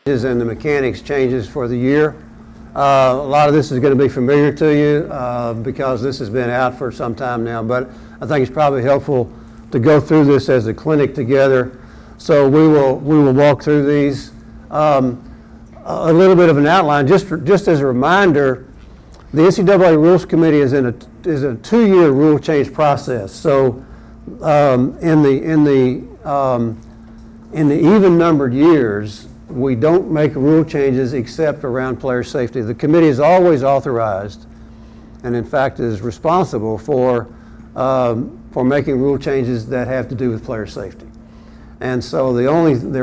And the mechanics changes for the year. A lot of this is going to be familiar to you because this has been out for some time now, but I think it's probably helpful to go through this as a clinic together. So we will walk through these. A little bit of an outline, just as a reminder, the NCAA Rules Committee is a 2-year rule change process. So in the even-numbered years, we don't make rule changes except around player safety. The committee is always authorized, and in fact is responsible for making rule changes that have to do with player safety. And so there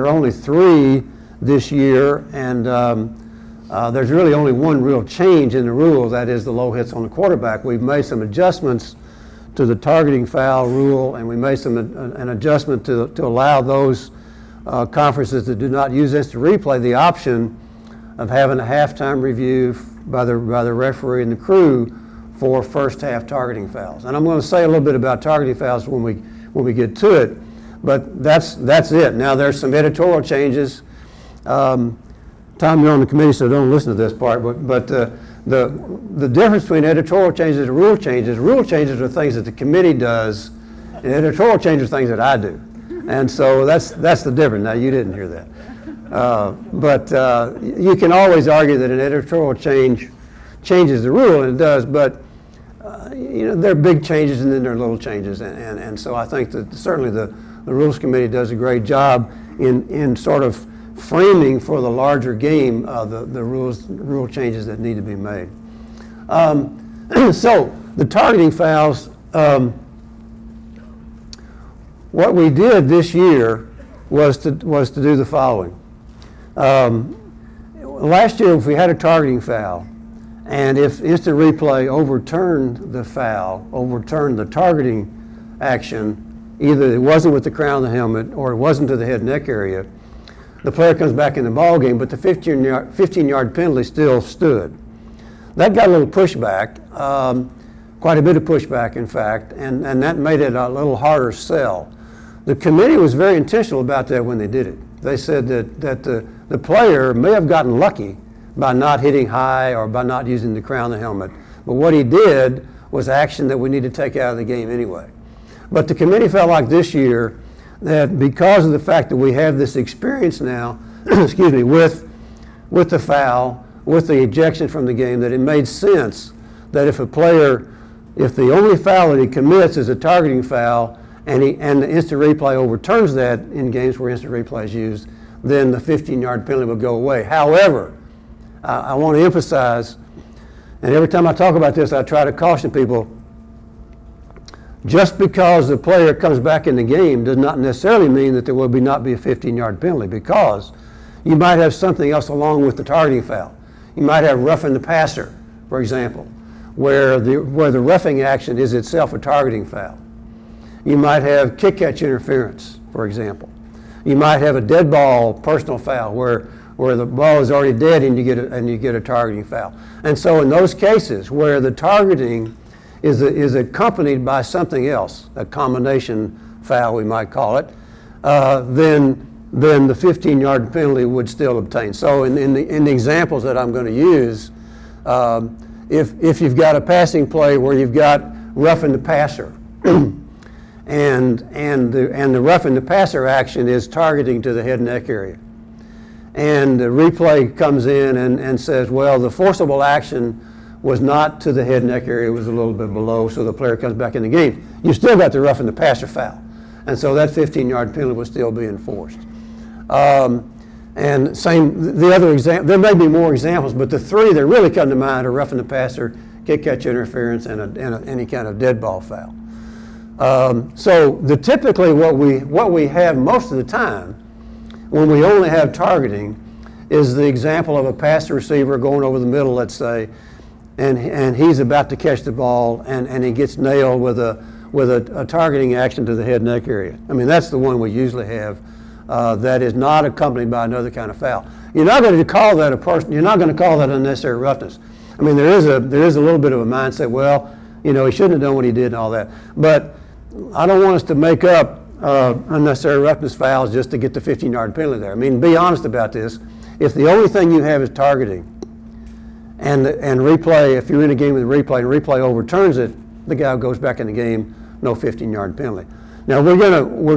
are only 3 this year, and there's really only one real change in the rule, that is the low hits on the quarterback. We've made some adjustments to the targeting foul rule, and we made an adjustment to allow those conferences that do not use instant replay the option of having a halftime review by the referee and the crew for first half targeting fouls. And I'm going to say a little bit about targeting fouls when we get to it, but that's it. Now there's some editorial changes. Tom, you're on the committee, so don't listen to this part, but the difference between editorial changes and rule changes are things that the committee does, and editorial changes are things that I do. And so that's the difference. Now, you didn't hear that. But you can always argue that an editorial change changes the rule, and it does, but there are big changes and then there are little changes. And so I think that certainly the Rules Committee does a great job in sort of framing for the larger game the rule changes that need to be made. So the targeting fouls, what we did this year was to do the following. Last year, if we had a targeting foul, and if instant replay overturned the targeting action, either it wasn't with the crown of the helmet or it wasn't to the head and neck area, the player comes back in the ball game, but the 15-yard penalty still stood. That got a little pushback, quite a bit of pushback, in fact, and that made it a little harder sell. The committee was very intentional about that when they did it. They said that the player may have gotten lucky by not hitting high or by not using the crown of the helmet, but what he did was action that we need to take out of the game anyway. But the committee felt like this year that because of the fact that we have this experience now, excuse me, with the foul, with the ejection from the game, that it made sense that if the only foul that he commits is a targeting foul, and the instant replay overturns that in games where instant replay is used, then the 15-yard penalty will go away. However, I want to emphasize, and every time I talk about this, I try to caution people, just because the player comes back in the game does not necessarily mean that there will not be a 15-yard penalty, because you might have something else along with the targeting foul. You might have roughing the passer, for example, where the roughing action is itself a targeting foul. You might have kick-catch interference, for example. You might have a dead ball personal foul where the ball is already dead and you get a targeting foul. And so in those cases where the targeting is accompanied by something else, a combination foul we might call it, then the 15-yard penalty would still obtain. So in the examples that I'm going to use, if you've got a passing play where you've got roughing the passer, and the roughing the passer action is targeting to the head and neck area, and the replay comes in and says, well, the forcible action was not to the head and neck area, it was a little bit below, so the player comes back in the game. You still got the roughing the passer foul, and so that 15-yard penalty will still be enforced. And same, the other example, there may be more examples, but the 3 that really come to mind are roughing the passer, kick-catch interference, and any kind of dead ball foul. So typically what we have most of the time when we only have targeting is the example of a passer receiver going over the middle, let's say, and he's about to catch the ball and he gets nailed with a targeting action to the head and neck area. I mean, that's the one we usually have that is not accompanied by another kind of foul. You're not going to call that you're not going to call that unnecessary roughness. I mean, there is a little bit of a mindset, well, he shouldn't have done what he did and all that. But I don't want us to make up unnecessary roughness fouls just to get the 15-yard penalty there. I mean, be honest about this. if the only thing you have is targeting, and replay, if you're in a game with replay and replay overturns it, the guy goes back in the game, no 15-yard penalty. Now we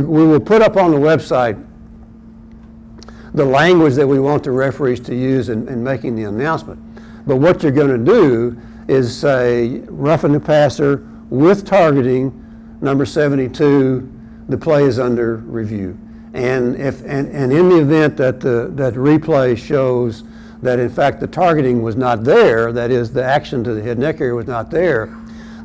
will put up on the website the language that we want the referees to use in making the announcement. But what you're going to do is say roughing the passer with targeting, number 72, the play is under review. And in the event that that replay shows that in fact the targeting was not there, that is the action to the head neck area was not there,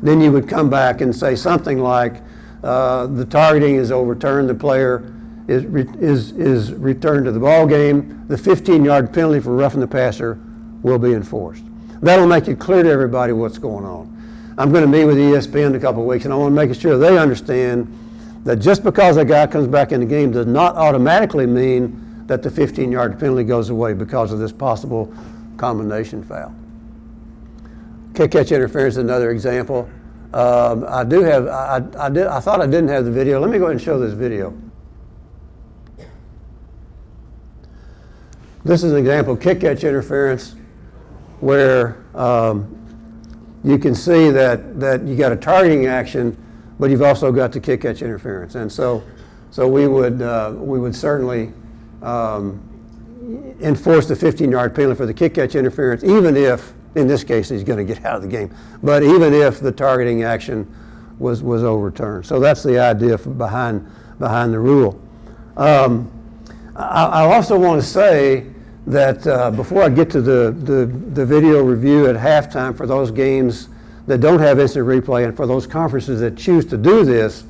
then you would come back and say something like the targeting is overturned, the player is returned to the ball game, the 15-yard penalty for roughing the passer will be enforced. That'll make it clear to everybody what's going on. I'm going to meet with ESPN in a couple of weeks, and I want to make sure they understand that just because a guy comes back in the game does not automatically mean that the 15-yard penalty goes away because of this possible combination foul. Kick catch interference is another example. I thought I didn't have the video. Let me go ahead and show this video. This is an example of kick catch interference where you can see that you got a targeting action, but you've also got the kick catch interference. And so we would certainly enforce the 15-yard penalty for the kick catch interference, even if, in this case, he's going to get out of the game, but even if the targeting action was overturned. So that's the idea behind the rule. I also want to say that before I get to the video review at halftime for those games that don't have instant replay and for those conferences that choose to do this,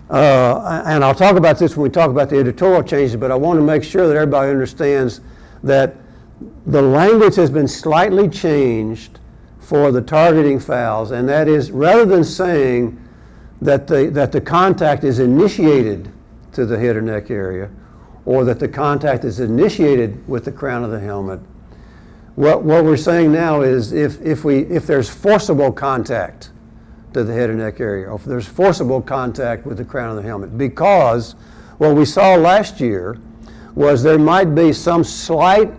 and I'll talk about this when we talk about the editorial changes, but I want to make sure that everybody understands that the language has been slightly changed for the targeting fouls, and that is rather than saying that the contact is initiated to the head or neck area, or that the contact is initiated with the crown of the helmet, what we're saying now is if there's forcible contact to the head and neck area, or if there's forcible contact with the crown of the helmet, because what we saw last year was there might be some slight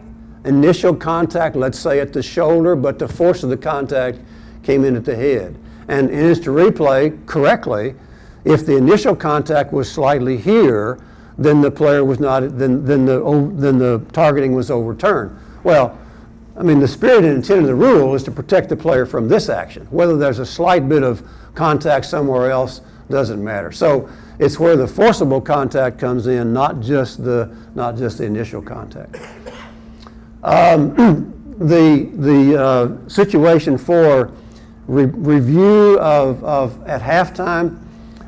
initial contact, let's say at the shoulder, but the force of the contact came in at the head. And in instant replay, correctly, if the initial contact was slightly here, then the player was not, then the targeting was overturned. Well, I mean, the spirit and intent of the rule is to protect the player from this action. Whether there's a slight bit of contact somewhere else doesn't matter. So it's where the forcible contact comes in, not just the initial contact. The situation for review of at halftime.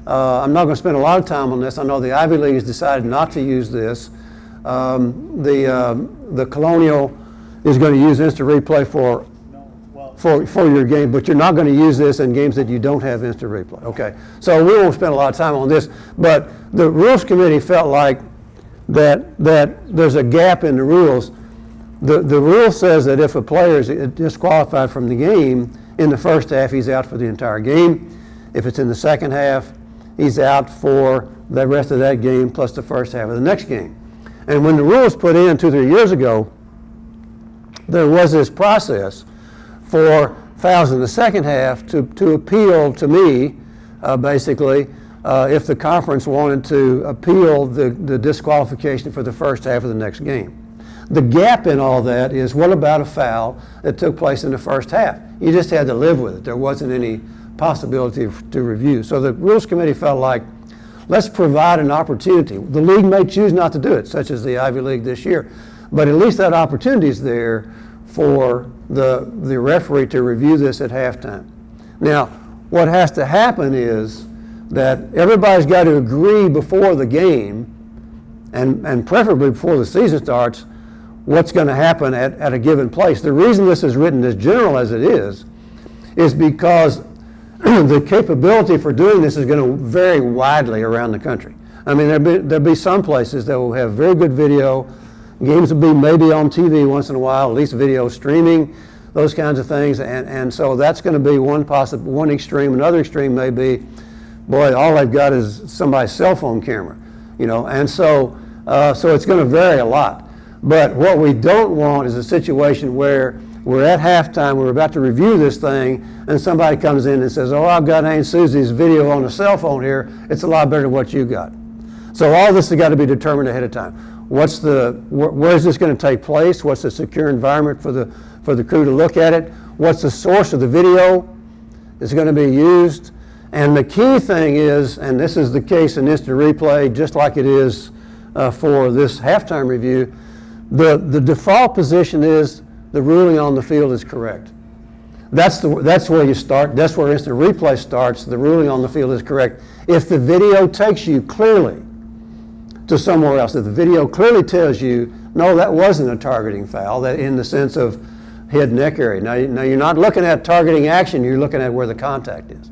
I'm not going to spend a lot of time on this. I know the Ivy League has decided not to use this. The Colonial is going to use instant replay for your game, but you're not going to use this in games that you don't have instant replay. Okay, so we won't spend a lot of time on this, but the Rules Committee felt like that there's a gap in the rules. The rule says that if a player is disqualified from the game in the first half, he's out for the entire game. If it's in the second half, he's out for the rest of that game plus the first half of the next game. And when the rule was put in 2-3 years ago, there was this process for fouls in the second half to appeal to me, basically, if the conference wanted to appeal the disqualification for the first half of the next game. The gap in all that is, what about a foul that took place in the first half? You just had to live with it. There wasn't any possibility to review. So the Rules Committee felt like, let's provide an opportunity. The league may choose not to do it, such as the Ivy League this year, but at least that opportunity is there for the referee to review this at halftime. Now, what has to happen is that everybody's got to agree before the game, and preferably before the season starts, what's going to happen at a given place. The reason this is written as general as it is because the capability for doing this is going to vary widely around the country. I mean, there'll be some places that will have very good video. Games will be maybe on TV once in a while, at least video streaming, those kinds of things. And so that's going to be one extreme. Another extreme may be, boy, all they've got is somebody's cell phone camera, you know. And so it's going to vary a lot. But what we don't want is a situation where we're at halftime, we're about to review this thing, and somebody comes in and says, oh, I've got Aunt Susie's video on the cell phone here. It's a lot better than what you got. So all this has got to be determined ahead of time. Where's this going to take place? What's the secure environment for the crew to look at it? What's the source of the video that's going to be used? And the key thing is, and this is the case in instant replay, just like it is for this halftime review, the default position is the ruling on the field is correct. That's where you start. That's where instant replay starts. The ruling on the field is correct. If the video takes you clearly to somewhere else, if the video clearly tells you, no, that wasn't a targeting foul, that in the sense of head neck area. Now you're not looking at targeting action, you're looking at where the contact is.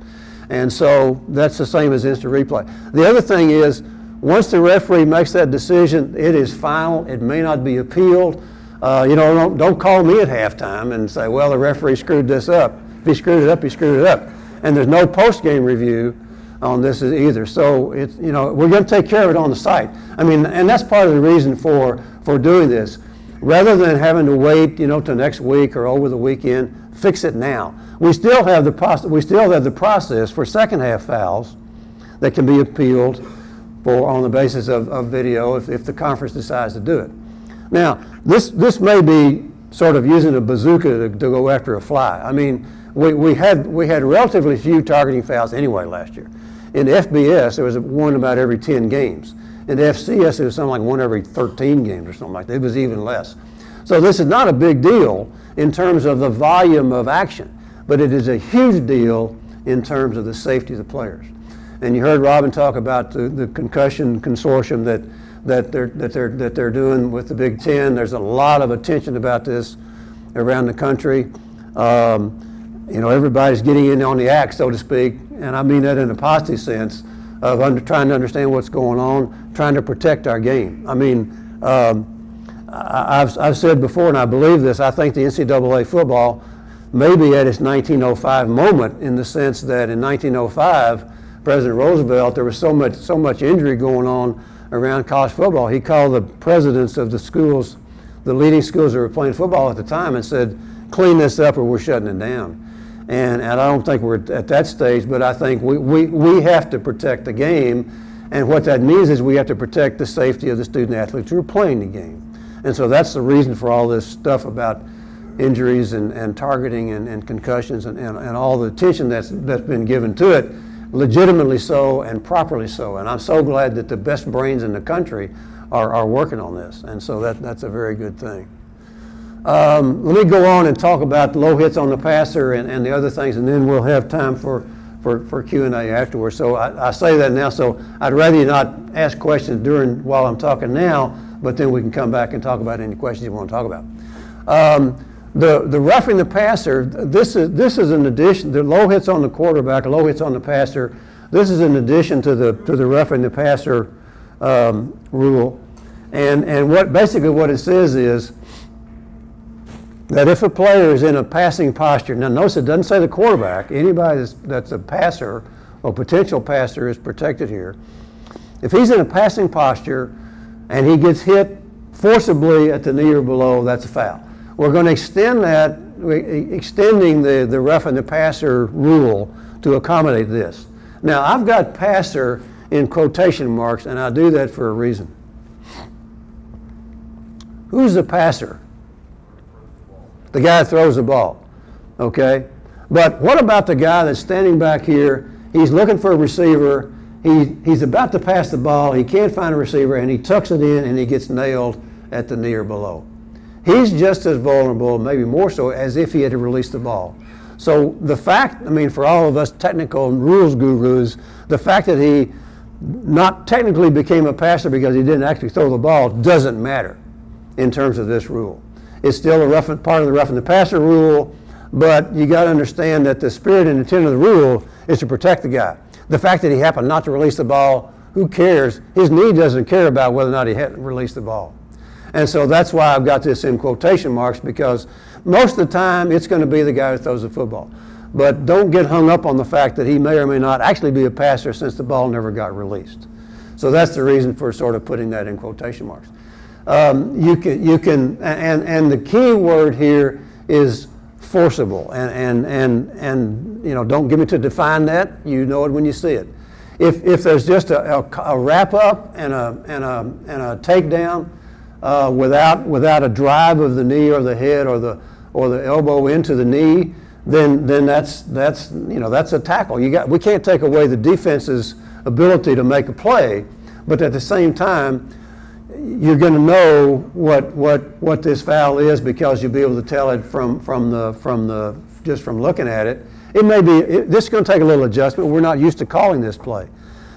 And so that's the same as instant replay. The other thing is, once the referee makes that decision, it is final. It may not be appealed. Don't call me at halftime and say, well, the referee screwed this up. If he screwed it up, he screwed it up. And there's no post-game review on this either. So we're going to take care of it on the site. I mean, and that's part of the reason for doing this. Rather than having to wait, till next week or over the weekend, fix it now. We still have the process for second half fouls that can be appealed on the basis of video if the conference decides to do it. Now, this may be sort of using a bazooka to go after a fly. I mean, we had relatively few targeting fouls anyway last year. In FBS, there was one about every 10 games. In FCS, it was something like one every 13 games or something like that. It was even less. So this is not a big deal in terms of the volume of action, but it is a huge deal in terms of the safety of the players. And you heard Robin talk about the concussion consortium that they're doing with the Big Ten. There's a lot of attention about this around the country. Everybody's getting in on the act, so to speak, and I mean that in a positive sense of trying to understand what's going on, trying to protect our game. I mean, I've said before, and I believe this, I think the NCAA football may be at its 1905 moment, in the sense that in 1905, President Roosevelt, there was so much injury going on around college football. He called the presidents of the schools, the leading schools that were playing football at the time, and said, clean this up or we're shutting it down. And I don't think we're at that stage, but I think we have to protect the game. And what that means is we have to protect the safety of the student athletes who are playing the game. And so that's the reason for all this stuff about injuries and targeting and concussions and all the attention that's been given to it, legitimately so and properly so. And I'm so glad that the best brains in the country are working on this. And so that's a very good thing. Let me go on and talk about low hits on the passer and the other things, and then we'll have time for Q&A afterwards. So I say that now, so I'd rather you not ask questions while I'm talking now, but then we can come back and talk about any questions you want to talk about. The roughing the passer, this is in addition, the low hits on the quarterback, low hits on the passer, this is in addition to the roughing the passer rule. And basically what it says is that if a player is in a passing posture, now notice it doesn't say the quarterback, anybody that's a passer or potential passer is protected here. If he's in a passing posture and he gets hit forcibly at the knee or below, that's a foul. We're going to extend that, extending the roughing the passer rule to accommodate this. Now I've got passer in quotation marks, and I do that for a reason. Who's the passer? The guy that throws the ball, okay? But what about the guy that's standing back here? He's looking for a receiver. He's about to pass the ball. He can't find a receiver, and he tucks it in, and he gets nailed at the knee or below. He's just as vulnerable, maybe more so, as if he had to release the ball. So the fact, I mean, for all of us technical rules gurus, the fact that he not technically became a passer because he didn't actually throw the ball doesn't matter in terms of this rule. It's still a part of the roughing the passer rule, but you got to understand that the spirit and intent of the rule is to protect the guy. The fact that he happened not to release the ball, who cares? His knee doesn't care about whether or not he hadn't released the ball. And so that's why I've got this in quotation marks, because most of the time it's going to be the guy who throws the football. But don't get hung up on the fact that he may or may not actually be a passer since the ball never got released. So that's the reason for sort of putting that in quotation marks. you can, and the key word here is forcible, and you know, don't give me to define that. You know it when you see it. If there's just a wrap up and a takedown without a drive of the knee or the head or the elbow into the knee, then that's you know, that's a tackle. We can't take away the defense's ability to make a play, but at the same time, you're going to know what this foul is because you'll be able to tell it just from looking at it. It may be this is going to take a little adjustment. We're not used to calling this play.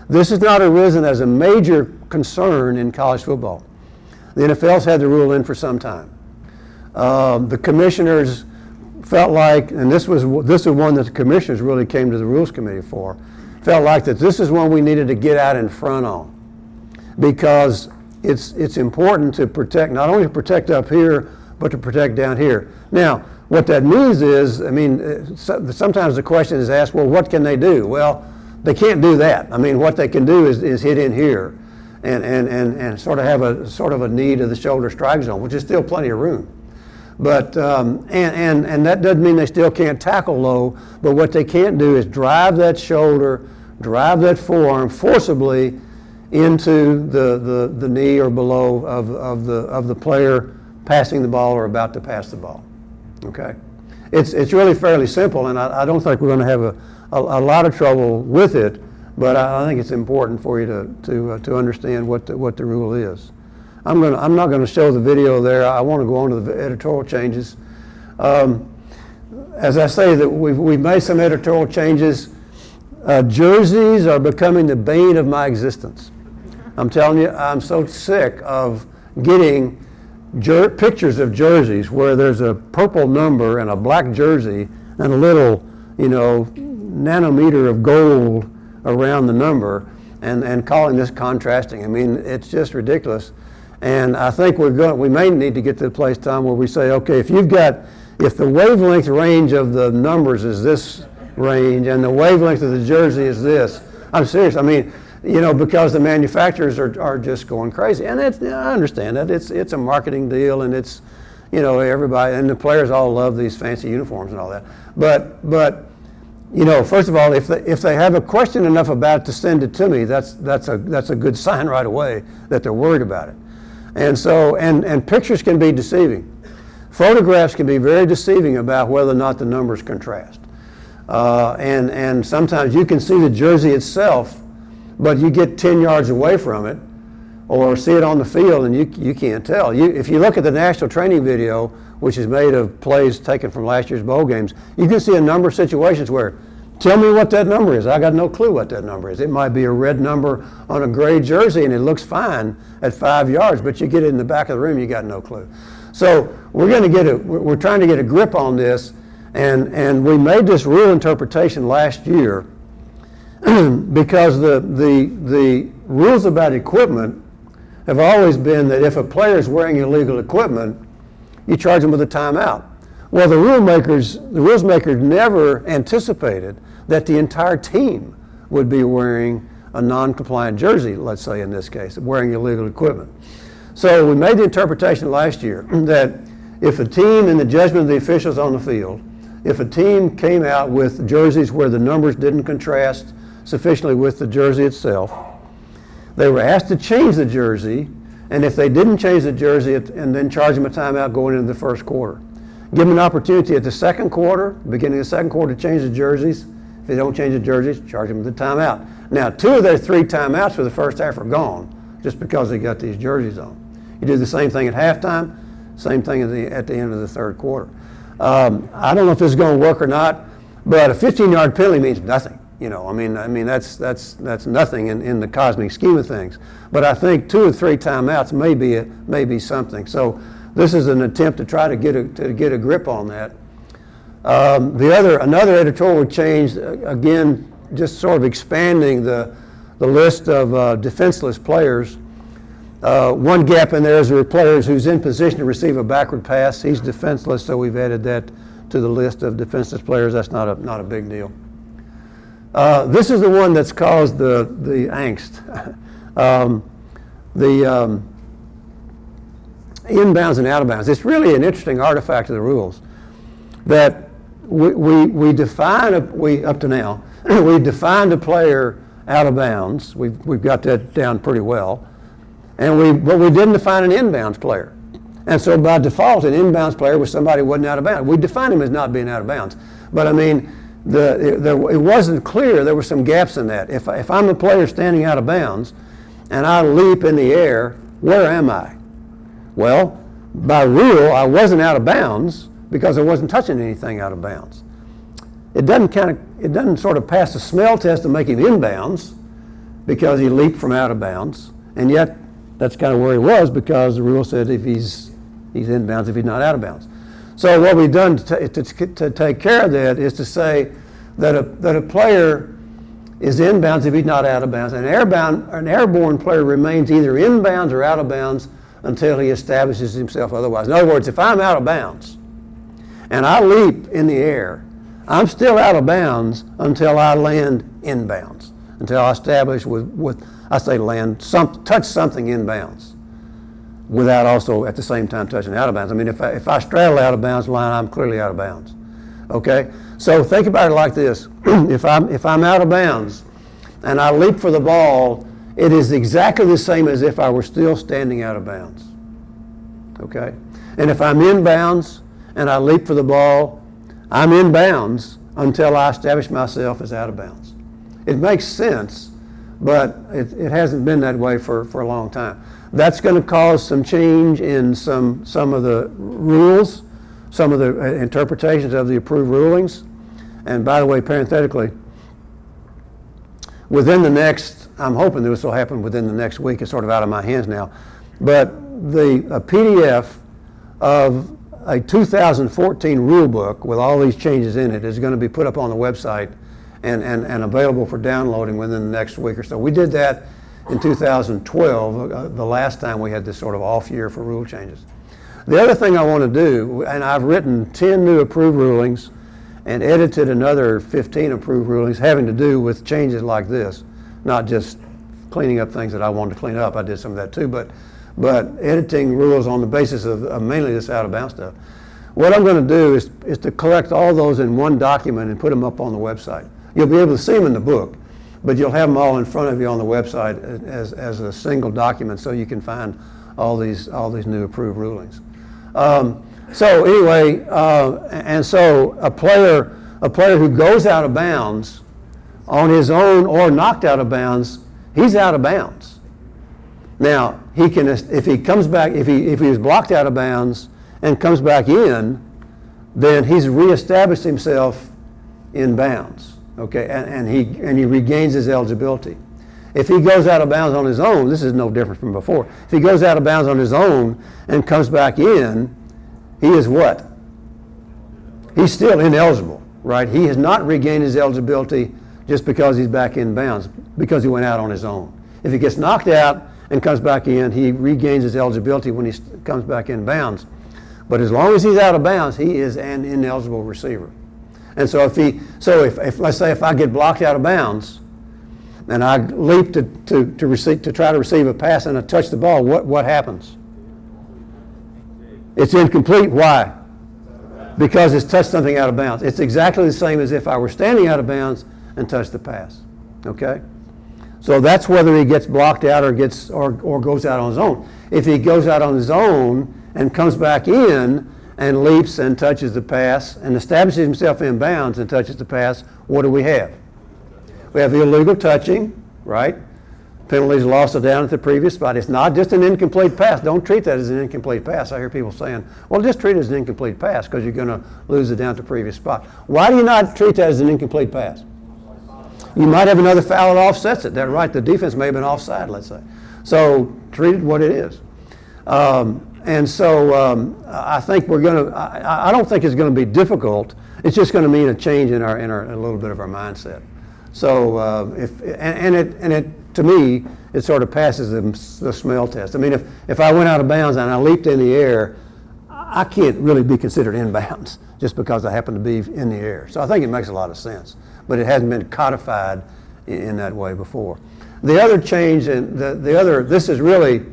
This has not arisen as a major concern in college football. The NFL's had the rule in for some time. The commissioners felt like, and this is one that the commissioners really came to the rules committee for, felt like that this is one we needed to get out in front on, because it's important to protect, not only to protect up here, but to protect down here. Now, what that means is, I mean, sometimes the question is asked, well, what can they do? Well, they can't do that. I mean, what they can do is hit in here and sort of have a knee to the shoulder strike zone, which is still plenty of room. But and that doesn't mean they still can't tackle low, but what they can't do is drive that shoulder, drive that forearm forcibly into the knee or below of the player passing the ball or about to pass the ball. Okay, it's really fairly simple, and I don't think we're going to have a lot of trouble with it. But I think it's important for you to understand what the rule is. I'm not going to show the video there. I want to go on to the editorial changes. As I say, that we've made some editorial changes. Jerseys are becoming the bane of my existence. I'm telling you, I'm so sick of getting pictures of jerseys where there's a purple number and a black jersey and a little, you know, nanometer of gold around the number, and calling this contrasting. I mean, it's just ridiculous. And I think we may need to get to the place, Tom, where we say, okay, if the wavelength range of the numbers is this range and the wavelength of the jersey is this, I'm serious. I mean, you know, because the manufacturers are just going crazy, and I understand that it's a marketing deal, and it's, you know, everybody and the players all love these fancy uniforms and all that. But you know, first of all, if they have a question enough about it to send it to me, that's a good sign right away that they're worried about it. And so and pictures can be deceiving. Photographs can be very deceiving about whether or not the numbers contrast. And sometimes you can see the jersey itself, but you get 10 yards away from it, or see it on the field, and you can't tell. If you look at the national training video, which is made of plays taken from last year's bowl games, you can see a number of situations where, tell me what that number is. I got no clue what that number is. It might be a red number on a gray jersey, and it looks fine at 5 yards, but you get it in the back of the room, you got no clue. So we're trying to get a grip on this, and we made this rule interpretation last year because the rules about equipment have always been that if a player is wearing illegal equipment, you charge them with a timeout. Well, the rules makers never anticipated that the entire team would be wearing a non-compliant jersey, let's say in this case, wearing illegal equipment. So we made the interpretation last year that if a team, in the judgment of the officials on the field, if a team came out with jerseys where the numbers didn't contrast sufficiently with the jersey itself, they were asked to change the jersey, and if they didn't change the jersey and then charge them a timeout going into the first quarter. Give them an opportunity at the second quarter, beginning of the second quarter, to change the jerseys. If they don't change the jerseys, charge them with the timeout. Now, 2 of their 3 timeouts for the first half are gone just because they got these jerseys on. You do the same thing at halftime, same thing at the end of the third quarter. I don't know if this is going to work or not, but a 15-yard penalty means nothing. You know, I mean that's nothing in the cosmic scheme of things. But I think 2 or 3 timeouts may be something. So this is an attempt to try to get a grip on that. Another editorial change, again, just sort of expanding the list of defenseless players. One gap in there is there are players who's in position to receive a backward pass. He's defenseless, so we've added that to the list of defenseless players. That's not a big deal. This is the one that's caused the angst. inbounds and out of bounds. It's really an interesting artifact of the rules that we define, up to now, we defined a player out of bounds. We've got that down pretty well. But we didn't define an inbounds player. And so by default, an inbounds player was somebody who wasn't out of bounds. We defined him as not being out of bounds. But I mean, it wasn't clear. There were some gaps in that. If I'm a player standing out of bounds and I leap in the air, where am I? Well, by rule, I wasn't out of bounds because I wasn't touching anything out of bounds. It doesn't sort of pass the smell test to make him inbounds because he leaped from out of bounds, and yet that's kind of where he was because the rule said if he's inbounds if he's not out of bounds. So what we've done to take care of that is to say that a player is inbounds if he's not out of bounds. An airborne player remains either inbounds or out of bounds until he establishes himself otherwise. In other words, if I'm out of bounds and I leap in the air, I'm still out of bounds until I land inbounds, until I establish touch something inbounds without also at the same time touching out of bounds. I mean, if I straddle out of bounds line, I'm clearly out of bounds. Okay? So think about it like this. If I'm out of bounds and I leap for the ball, it is exactly the same as if I were still standing out of bounds. Okay? And if I'm inbounds and I leap for the ball, I'm in bounds until I establish myself as out of bounds. It makes sense, but it hasn't been that way for a long time. That's going to cause some change in some of the rules, some of the interpretations of the approved rulings. And by the way, parenthetically, within the next, I'm hoping this will happen within the next week. It's sort of out of my hands now. But a PDF of a 2014 rule book with all these changes in it is going to be put up on the website and available for downloading within the next week or so. We did that in 2012, the last time we had this sort of off year for rule changes. The other thing I want to do, and I've written 10 new approved rulings and edited another 15 approved rulings having to do with changes like this, not just cleaning up things that I wanted to clean up. I did some of that too, but editing rules on the basis of mainly this out of bounds stuff. What I'm going to do is to collect all those in one document and put them up on the website. You'll be able to see them in the book, but you'll have them all in front of you on the website as a single document, so you can find all these new approved rulings. So anyway, and so a player who goes out of bounds on his own or knocked out of bounds, he's out of bounds. Now he can, if he comes back, if he was blocked out of bounds and comes back in, then he's reestablished himself in bounds. Okay, and he regains his eligibility. If he goes out of bounds on his own, this is no different from before. If he goes out of bounds on his own and comes back in, he is what? He's still ineligible, right? He has not regained his eligibility just because he's back in bounds, because he went out on his own. If he gets knocked out and comes back in, he regains his eligibility when he comes back in bounds. But as long as he's out of bounds, he is an ineligible receiver. And so if let's say if I get blocked out of bounds and I leap to try to receive a pass and I touch the ball, what happens? It's incomplete. Why? Because it's touched something out of bounds. It's exactly the same as if I were standing out of bounds and touched the pass. Okay? So that's whether he gets blocked out or goes out on his own. If he goes out on his own and comes back in and leaps and touches the pass and establishes himself in bounds and touches the pass, what do we have? We have illegal touching, right? Penalties lost it down at the previous spot. It's not just an incomplete pass. Don't treat that as an incomplete pass. I hear people saying, well, just treat it as an incomplete pass because you're going to lose it down at the previous spot. Why do you not treat that as an incomplete pass? You might have another foul that offsets it. That's right. The defense may have been offside, let's say. So treat it what it is. And so I think we're going to, I don't think it's going to be difficult. It's just going to mean a change in a little bit of our mindset. So to me, it sort of passes the smell test. I mean, if I went out of bounds and I leaped in the air, I can't really be considered inbounds just because I happen to be in the air. So I think it makes a lot of sense, but it hasn't been codified in that way before. The other change, and this is really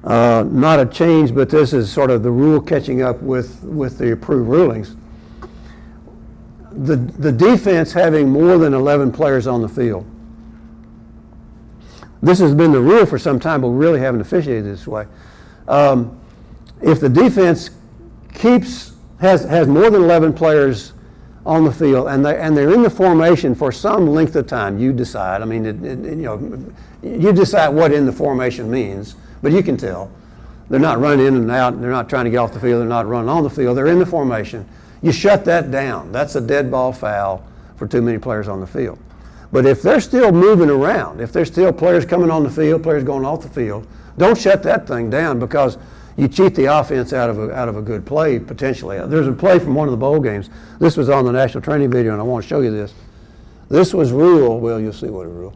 not a change, but this is sort of the rule catching up with the approved rulings. The defense having more than 11 players on the field. This has been the rule for some time, but we really haven't officiated this way. If the defense has more than 11 players on the field and they're in the formation for some length of time, you decide. I mean, you decide what in the formation means, but you can tell. They're not running in and out. They're not trying to get off the field. They're not running on the field. They're in the formation. You shut that down. That's a dead ball foul for too many players on the field. But if they're still moving around, if there's still players coming on the field, players going off the field, don't shut that thing down, because you cheat the offense out of a good play potentially. There's a play from one of the bowl games. This was on the national training video, and I want to show you this. This was rule. Well, you'll see what it rule.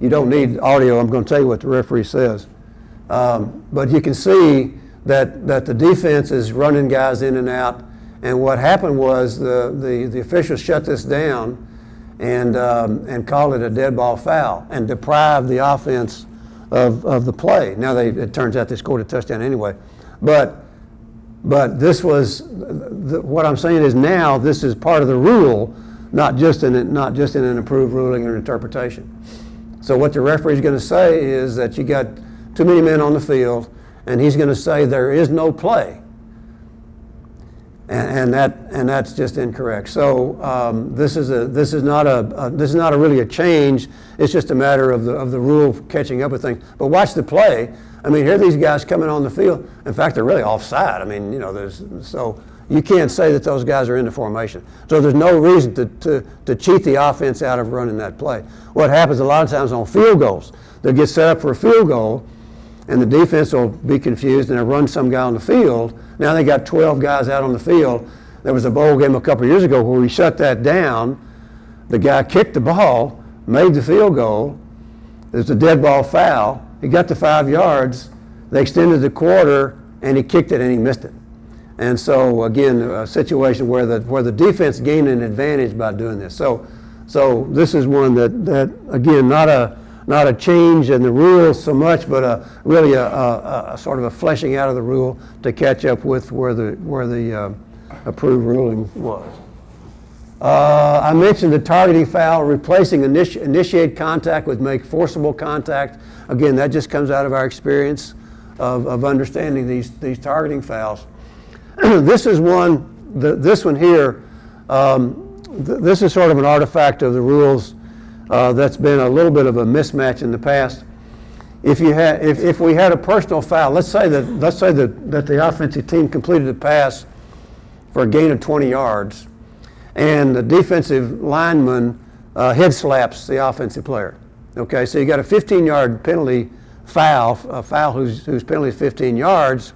You don't need audio. I'm going to tell you what the referee says. But you can see that the defense is running guys in and out. And what happened was the officials shut this down and called it a dead ball foul and deprived the offense of the play. Now it turns out they scored a touchdown anyway. But this was what I'm saying is now this is part of the rule, not just in an approved ruling or interpretation. So what the referee is going to say is that you got too many men on the field, and he's going to say there is no play, and that's just incorrect. So this is not really a change. It's just a matter of the rule catching up with things. But watch the play. I mean, here are these guys coming on the field. In fact, they're really offside. I mean, so you can't say that those guys are in the formation. So there's no reason to cheat the offense out of running that play. What happens a lot of times on field goals, they'll get set up for a field goal, and the defense will be confused and they'll run some guy on the field. Now they got 12 guys out on the field. There was a bowl game a couple of years ago where we shut that down. The guy kicked the ball, made the field goal. There's a dead ball foul. He got to 5 yards. They extended the quarter, and he kicked it and he missed it. And so again, a situation where the defense gained an advantage by doing this. So this is one that again, not a change in the rules so much, but really a sort of a fleshing out of the rule to catch up with where the approved ruling was. I mentioned the targeting foul, replacing initiate contact with make forcible contact. Again, that just comes out of our experience of understanding these targeting fouls. This is this one here, this is sort of an artifact of the rules that's been a little bit of a mismatch in the past. If we had a personal foul, let's say that the offensive team completed a pass for a gain of 20 yards, and the defensive lineman head slaps the offensive player. Okay, so you got a 15-yard penalty foul, a foul whose penalty is 15 yards.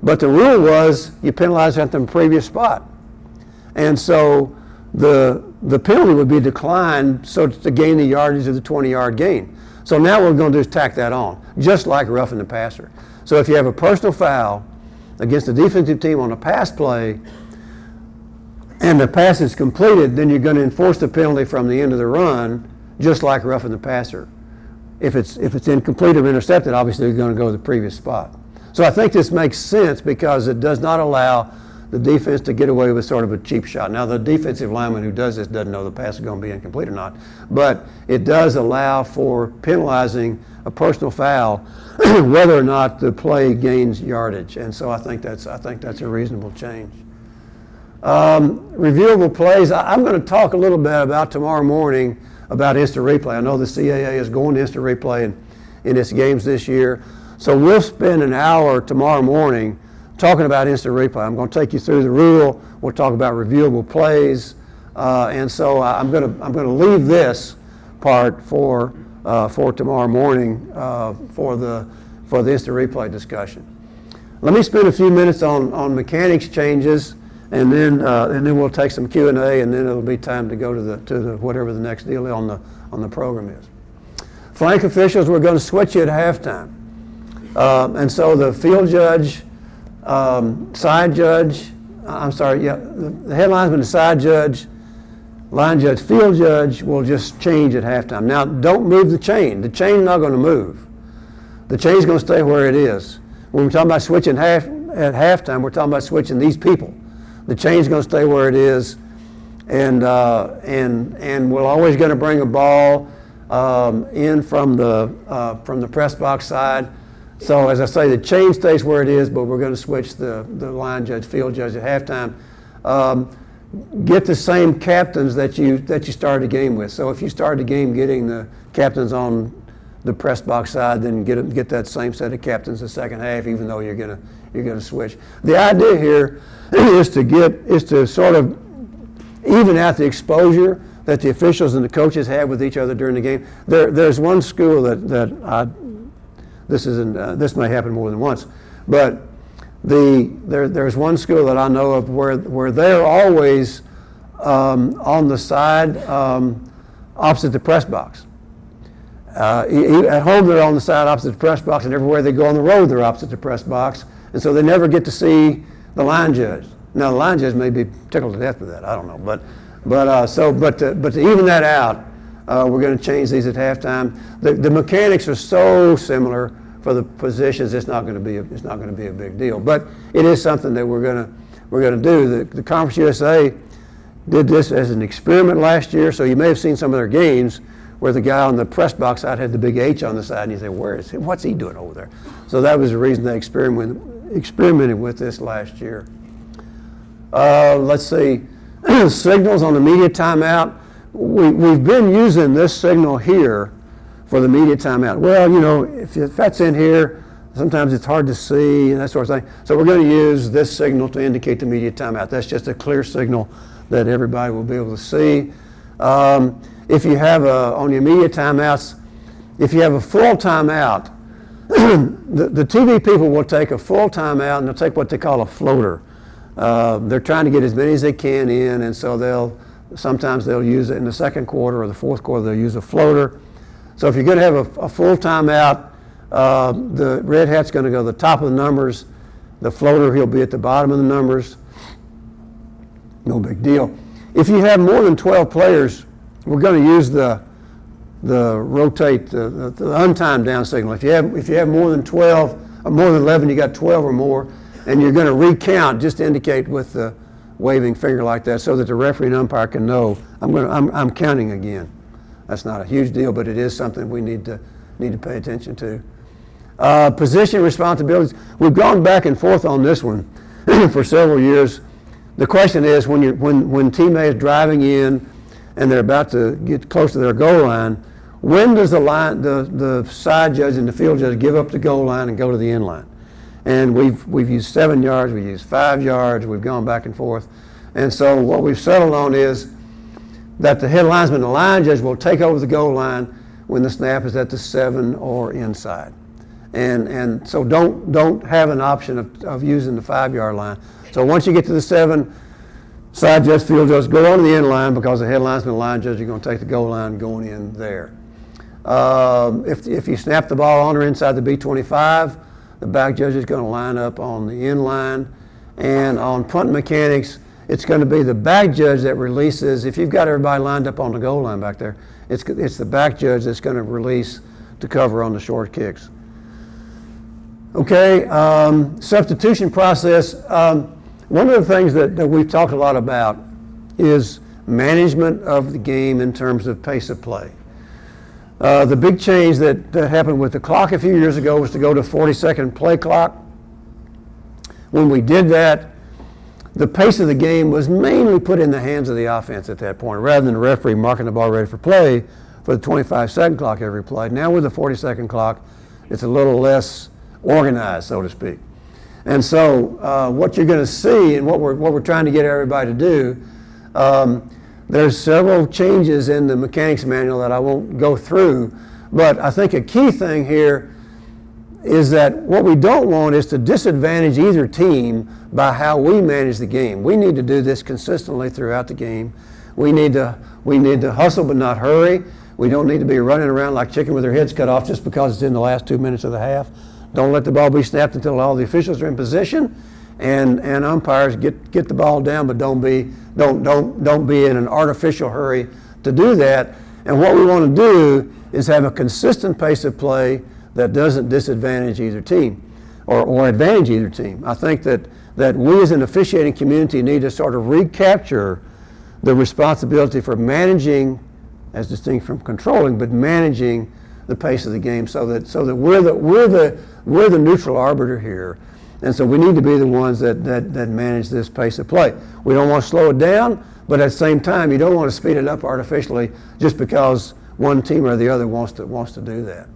But the rule was you penalize at the previous spot. And so the penalty would be declined so to gain the yardage of the 20-yard gain. So now what we're going to do is tack that on, just like roughing the passer. So if you have a personal foul against the defensive team on a pass play and the pass is completed, then you're going to enforce the penalty from the end of the run, just like roughing the passer. If it's incomplete or intercepted, obviously you're going to go to the previous spot. So I think this makes sense because it does not allow the defense to get away with sort of a cheap shot. Now the defensive lineman who does this doesn't know the pass is going to be incomplete or not, but it does allow for penalizing a personal foul whether or not the play gains yardage. And so I think that's a reasonable change. Reviewable plays. I'm going to talk a little bit about tomorrow morning about instant replay. I know the CAA is going to instant replay in its games this year. So we'll spend an hour tomorrow morning talking about instant replay. I'm going to take you through the rule. We'll talk about reviewable plays, and so I'm going to leave this part for tomorrow morning for the instant replay discussion. Let me spend a few minutes on mechanics changes, and then we'll take some Q&A, and then it'll be time to go to the whatever the next deal on the program is. Flank officials, we're going to switch you at halftime. And so the field judge, side judge, the head linesman, the side judge, line judge, field judge will just change at halftime. Now, don't move the chain. The chain's not going to move. The chain's going to stay where it is. When we're talking about switching at halftime, we're talking about switching these people. The chain's going to stay where it is, and we're always going to bring a ball in from the press box side. So as I say, the chain stays where it is, but we're going to switch the line judge, field judge at halftime. Get the same captains that you started the game with. So if you started the game getting the captains on the press box side, then get that same set of captains the second half, even though you're gonna switch. The idea here is to sort of even out the exposure that the officials and the coaches have with each other during the game. There's one school this may happen more than once, but there's one school that I know of where they're always on the side opposite the press box. At home they're on the side opposite the press box, and everywhere they go on the road they're opposite the press box, and so they never get to see the line judge. Now the line judge may be tickled to death with that, I don't know, but to even that out, we're going to change these at halftime. The mechanics are so similar for the positions, it's not going to be a big deal. But it is something that we're going to do. The Conference USA did this as an experiment last year, so you may have seen some of their games where the guy on the press box side had the big H on the side, and you say, "Where is he? What's he doing over there?" So that was the reason they experimented with this last year. Let's see, signals on the media timeout. We've been using this signal here for the media timeout. Well, you know, if that's in here, sometimes it's hard to see and that sort of thing. So we're going to use this signal to indicate the media timeout. That's just a clear signal that everybody will be able to see. If you have on your media timeouts, if you have a full timeout, the TV people will take a full timeout and they'll take what they call a floater. They're trying to get as many as they can in, and so sometimes they'll use it in the second quarter or the fourth quarter. They'll use a floater. So if you're going to have a full timeout, the red hat's going to go to the top of the numbers. The floater, he'll be at the bottom of the numbers. No big deal. If you have more than 12 players, we're going to use the rotate, the untimed down signal. If you have more than 12, or more than 11, you got 12 or more, and you're going to recount, just to indicate with the waving finger like that, so that the referee and umpire can know I'm counting again. That's not a huge deal, but it is something we need to pay attention to. Position responsibilities. We've gone back and forth on this one for several years. The question is, when teammate is driving in and they're about to get close to their goal line, when does the side judge and the field judge give up the goal line and go to the end line? And we've used 7 yards, we've used 5 yards, we've gone back and forth. And so what we've settled on is that the head linesman and the line judge will take over the goal line when the snap is at the 7 or inside. And so don't have an option of using the 5-yard line. So once you get to the 7, side judge, field judge, go on to the end line, because the head linesman and line judge are going to take the goal line going in there. If you snap the ball on or inside the B25, the back judge is going to line up on the end line. And on punt mechanics, it's going to be the back judge that releases. If you've got everybody lined up on the goal line back there, it's the back judge that's going to release to cover on the short kicks. Okay, substitution process. One of the things that we've talked a lot about is management of the game in terms of pace of play. The big change that happened with the clock a few years ago was to go to 40-second play clock. When we did that, the pace of the game was mainly put in the hands of the offense at that point, rather than the referee marking the ball ready for play for the 25-second clock every play. Now with the 40-second clock, it's a little less organized, so to speak. And so what you're going to see, and what we're trying to get everybody to do, there's several changes in the mechanics manual that I won't go through, but I think a key thing here is that what we don't want is to disadvantage either team by how we manage the game. We need to do this consistently throughout the game. We need to hustle but not hurry. We don't need to be running around like chicken with their heads cut off just because it's in the last 2 minutes of the half. Don't let the ball be snapped until all the officials are in position, and umpires get the ball down, but don't be in an artificial hurry to do that. And what we want to do is have a consistent pace of play that doesn't disadvantage either team or advantage either team. I think that we as an officiating community need to sort of recapture the responsibility for managing, as distinct from controlling, but managing the pace of the game, so that we're the neutral arbiter here, and so we need to be the ones that manage this pace of play. We don't want to slow it down, but at the same time, you don't want to speed it up artificially just because one team or the other wants to do that.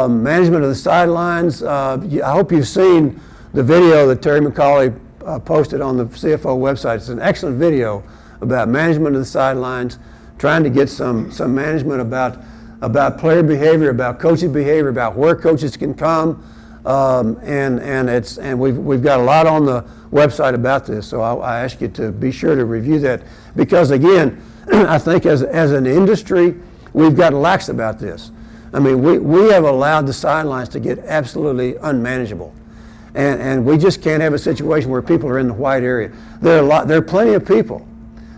Management of the sidelines. I hope you've seen the video that Terry McCauley posted on the CFO website. It's an excellent video about management of the sidelines, trying to get some management about player behavior, about coaches behavior, about where coaches can come, and we've got a lot on the website about this. So I ask you to be sure to review that, because again, I think as an industry, we've got lax about this. I mean, we have allowed the sidelines to get absolutely unmanageable. And we just can't have a situation where people are in the white area. There are plenty of people.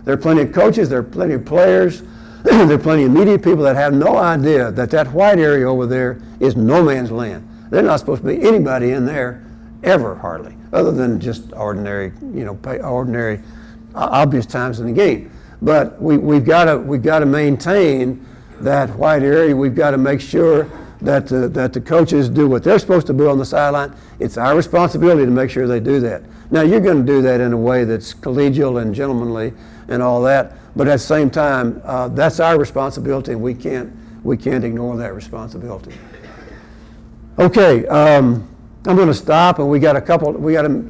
There are plenty of coaches, there are plenty of players, there are plenty of media people that have no idea that white area over there is no man's land. They're not supposed to be anybody in there ever, hardly, other than just ordinary, ordinary obvious times in the game. But we've got to maintain that white area. We've got to make sure that the coaches do what they're supposed to do on the sideline. It's our responsibility to make sure they do that. Now, you're going to do that in a way that's collegial and gentlemanly and all that, but at the same time, that's our responsibility, and we can't ignore that responsibility. Okay, I'm going to stop, and we got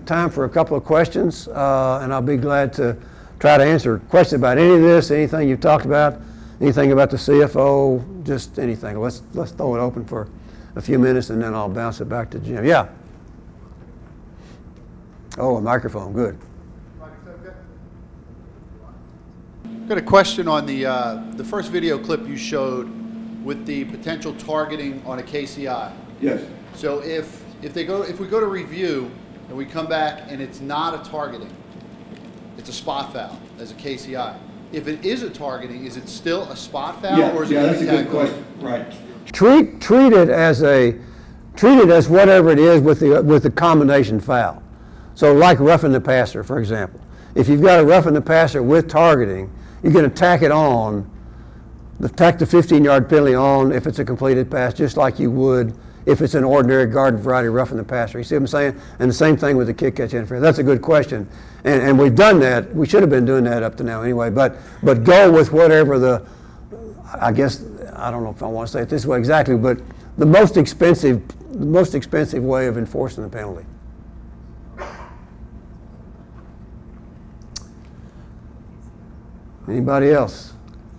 time for a couple of questions, and I'll be glad to try to answer questions about any of this, anything you've talked about, anything about the CFO, just anything. Let's throw it open for a few minutes, and then I'll bounce it back to Jim. Yeah. Oh, a microphone. Good. Got a question on the first video clip you showed with the potential targeting on a KCI. Yes. So if we go to review and we come back and it's not a targeting, it's a spot foul as a KCI. If it is a targeting, is it still a spot foul, or is it that's a good tackle? question. Right. Treat it as whatever it is with the combination foul. So like roughing the passer, for example. If you've got a roughing the passer with targeting, you're going to tack it on, tack the 15-yard penalty on if it's a completed pass, just like you would if it's an ordinary garden variety roughing the passer. You see what I'm saying? And the same thing with the kick catch interference. That's a good question. And we've done that. We should have been doing that up to now anyway. But go with whatever I guess, I don't know if I want to say it this way exactly, but the most expensive way of enforcing the penalty. Anybody else?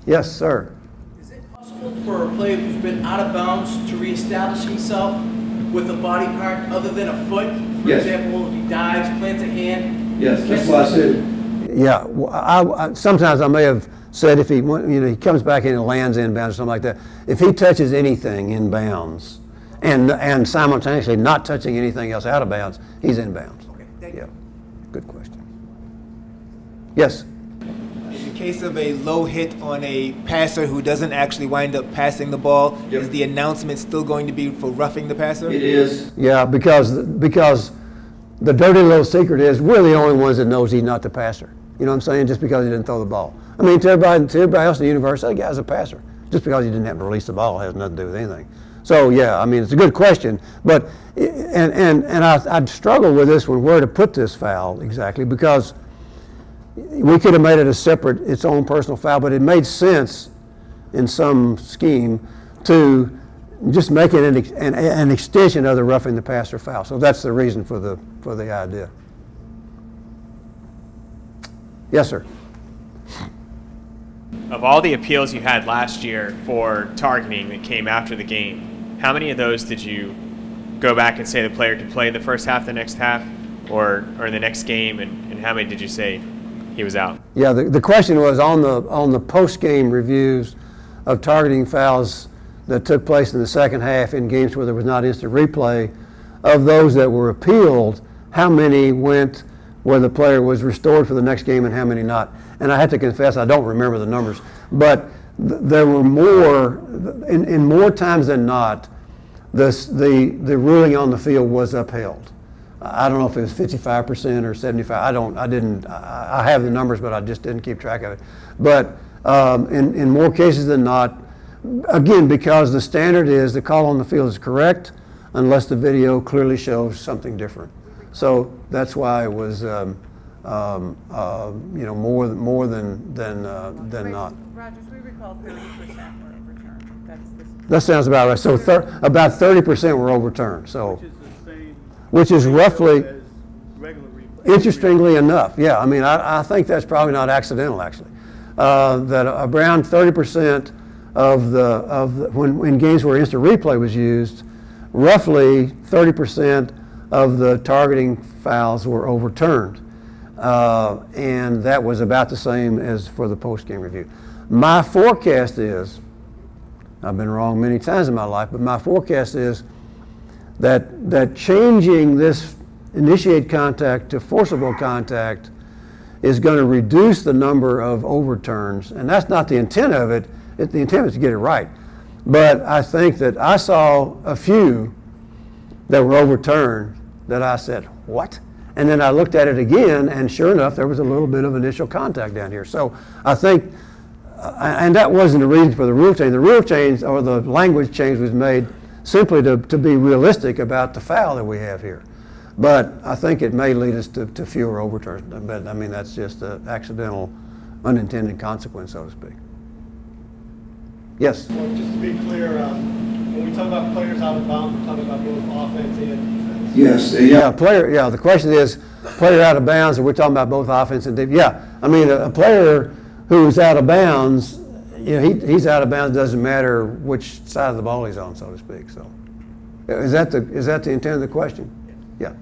Yes, sir. Is it possible for a player who's been out of bounds to reestablish himself with a body part other than a foot? For example, if he dives, plants a hand. Yes, that's what I said. Yeah, I sometimes I may have said if he he comes back and lands in bounds or something like that. If he touches anything in bounds and simultaneously not touching anything else out of bounds, he's in bounds. Okay, thank you. Yeah, good question. Yes. In the case of a low hit on a passer who doesn't actually wind up passing the ball, is the announcement still going to be for roughing the passer? It is. Yeah, because the dirty little secret is we're the only ones that knows he's not the passer. You know what I'm saying? Just because he didn't throw the ball. I mean, to everybody else in the universe, that guy's a passer. Just because he didn't have to release the ball has nothing to do with anything. So yeah, I mean, it's a good question, but I'd struggle with this one, where to put this foul exactly, because we could have made it a separate, its own personal foul, but it made sense in some scheme to just make it an extension of the roughing the passer foul. So that's the reason for the idea. Yes, sir. Of all the appeals you had last year for targeting that came after the game, how many of those did you go back and say the player could play the first half, the next half, or in the next game, and how many did you say he was out? Yeah, the question was on the post-game reviews of targeting fouls that took place in the second half in games where there was not instant replay. Of those that were appealed, how many went where the player was restored for the next game and how many not. And I have to confess, I don't remember the numbers, but there were more, in more times than not, the ruling on the field was upheld. I don't know if it was 55% or 75%. I have the numbers, but I just didn't keep track of it. But in more cases than not, again, because the standard is the call on the field is correct unless the video clearly shows something different. So that's why it was, more than not. Rogers, we recall 30% were overturned. That sounds about right. So about 30% were overturned. So, which is the same. Which is roughly. As regular replay. Interestingly enough, yeah. I mean, I think that's probably not accidental, actually. That around 30% of when games where instant replay was used, roughly 30% of the targeting fouls were overturned. And that was about the same as for the post-game review. My forecast is, I've been wrong many times in my life, but my forecast is that changing this initiate contact to forcible contact is going to reduce the number of overturns. And that's not the intent of it. The intent is to get it right. But I think that I saw a few that were overturned that I said, what? And then I looked at it again, and sure enough, there was a little bit of initial contact down here. So I think, and that wasn't the reason for the rule change. The rule change, or the language change, was made simply to be realistic about the foul that we have here. But I think it may lead us to fewer overturns. But I mean, that's just an accidental, unintended consequence, so to speak. Yes? Well, just to be clear, when we talk about players out of bounds, we're talking about both offense and defense. Yes. Yeah. The question is player out of bounds, and we're talking about both offense and defense. Yeah. I mean, a player who's out of bounds, he's out of bounds. Doesn't matter which side of the ball he's on, so to speak. So, is that the intent of the question? Yeah.